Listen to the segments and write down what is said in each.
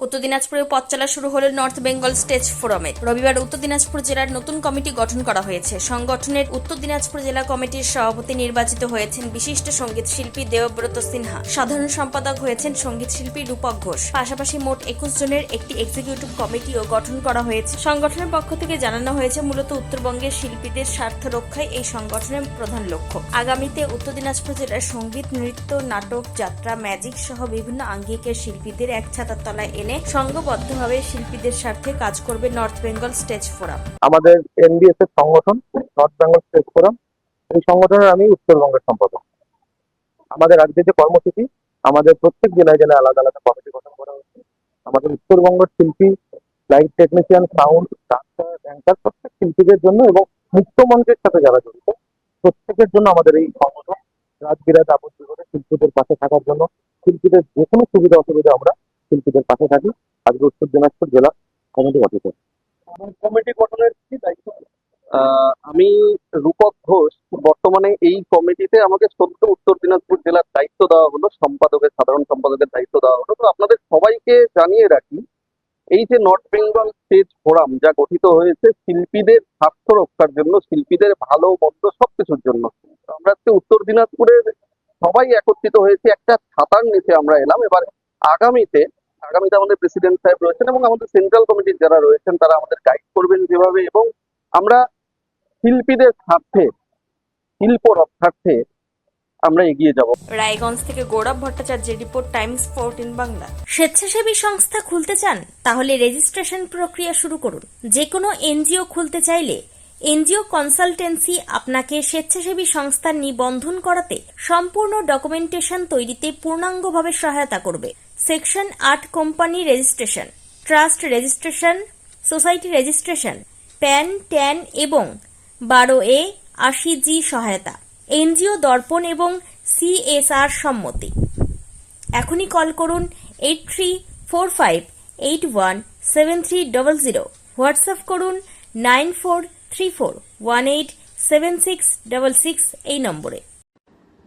উত্তর দিনাজপুরে পথ চলা শুরু হলো নর্থ বেঙ্গল স্টেজ ফোরামে। রবিবার উত্তর দিনাজপুর জেলার নতুন কমিটি গঠন করা হয়েছে। সংগঠনের উত্তর দিনাজপুর জেলা কমিটির সভাপতি নির্বাচিত হয়েছেন বিশিষ্ট সঙ্গীত শিল্পী দেবব্রত সিনহা। সাধারণ সম্পাদক হয়েছেন সঙ্গীত শিল্পী রূপক ঘোষ। পাশাপাশি মোট 21 জনের একটি এক্সিকিউটিভ কমিটিও গঠন করা হয়েছে। সংগঠনের পক্ষ থেকে জানানো হয়েছে, মূলত উত্তরবঙ্গের শিল্পীদের স্বার্থ রক্ষাই এই সংগঠনের প্রধান লক্ষ্য। আগামীতে উত্তর দিনাজপুর জেলার সঙ্গীত, নৃত্য, নাটক, যাত্রা, ম্যাজিক সহ বিভিন্ন আঙ্গিকের শিল্পীদের এক ছাতার তলায় এনে সংঘবদ্ধভাবে শিল্পীদের স্বার্থে কাজ করবে নর্থ বেঙ্গল স্টেজ ফোরাম। আমাদের এনবিএস এর সংগঠন নর্থ বেঙ্গল স্টেজ ফোরাম, এই সংগঠনের আমি উত্তরবঙ্গের সম্পাদক। আমাদের আজকে যে কর্মসূচি, আমাদের প্রত্যেক জেলায় জেলায় আলাদা আলাদা কমিটি গঠন করা হচ্ছে। আমাদের উত্তরবঙ্গের শিল্পী, light technician, sound, dancer, anchor প্রত্যেক শিল্পীদের জন্য এবং মুক্ত মঞ্চের সাথে যারা জড়িত প্রত্যেকের জন্য আমাদের এই সংগঠন রাজবিরাজ আপত্তি করে শিল্পীদের পাশে থাকার জন্য, শিল্পীদের যে কোনো সুবিধা অসুবিধা আমরা শিল্পীদের পাশে থাকি। আজকে উত্তর দিনাজপুর জেলা কমিটি গঠিত। কমিটি গঠনের কি দায়িত্ব? আমি রূপক ঘোষ। বর্তমানে এই কমিটিতে আমাকে সদ্য উত্তর দিনাজপুর জেলার দায়িত্ব দেওয়া হলো, সম্পাদকের, সাধারণ সম্পাদকের দায়িত্ব দেওয়া হলো। তো আপনাদের সবাইকে জানিয়ে রাখি, এই যে নর্থ বেঙ্গল স্টেজ ফোরাম যা গঠিত হয়েছে শিল্পীদের স্বার্থ রক্ষার জন্য, শিল্পীদের ভালো মন্দ সবকিছুর জন্য। তো আমরা আজকে উত্তর দিনাজপুরের সবাই একত্রিত হয়েছে, একটা ছাতার নিচে আমরা এলাম। এবার আগামীতে আগামীতে আমাদের প্রেসিডেন্ট সাহেব রয়েছেন এবং আমাদের সেন্ট্রাল কমিটির যারা রয়েছেন তারা আমাদের গাইড করবেন যেভাবে, এবং আমরা শিল্পীদের স্বার্থে, শিল্প রক্ষার্থে আমরা এগিয়ে যাব। রায়গঞ্জ থেকে গৌরব ভট্টাচার্যের রিপোর্ট, টাইমস 14 বাংলা। স্বেচ্ছাসেবী সংস্থা খুলতে চান? তাহলে রেজিস্ট্রেশন প্রক্রিয়া শুরু করুন। যে কোনো এনজিও খুলতে চাইলে এনজিও কনসালটেন্সি আপনাকে স্বেচ্ছাসেবী সংস্থার নিবন্ধন করাতে, সম্পূর্ণ ডকুমেন্টেশন তৈরিতে পূর্ণাঙ্গভাবে সহায়তা করবে। Section 8 company registration, trust registration, society registration, pan, tan এবং 12A 80G সহায়তা, এনজিও দর্পণ এবং CSR সম্মতি। এখনই কল করুন 8345817300, হোয়াটসঅ্যাপ করুন 9434187666 এই নম্বরে।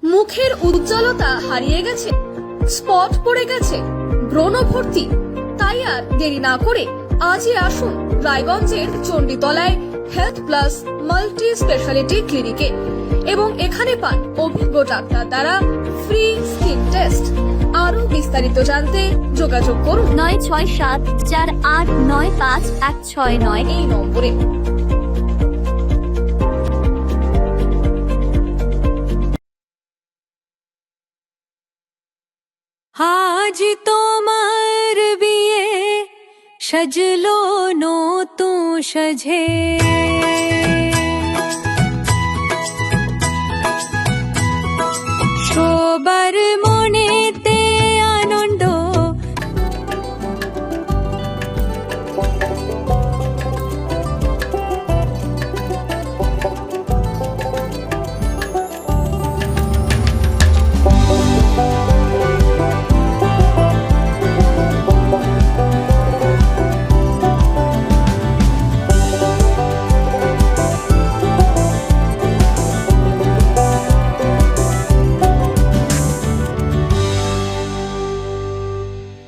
মুখের উজ্জ্বলতা হারিয়ে গেছে, স্পট পড়ে গেছে, ব্রণ ভর্তি, তাই আর দেরি না করে আজই আসুন রায়গঞ্জের চণ্ডীতলায় হেলথ প্লাস মাল্টি স্পেশালিটি ক্লিনিকে এবং এখানে পান অভিজ্ঞ ডাক্তার দ্বারা ফ্রি স্কিন টেস্ট। আরো বিস্তারিত জানতে যোগাযোগ করুন 9674895169 এই নম্বরে। আজ তোমার বিয়ে সাজলো নতুন সাজে।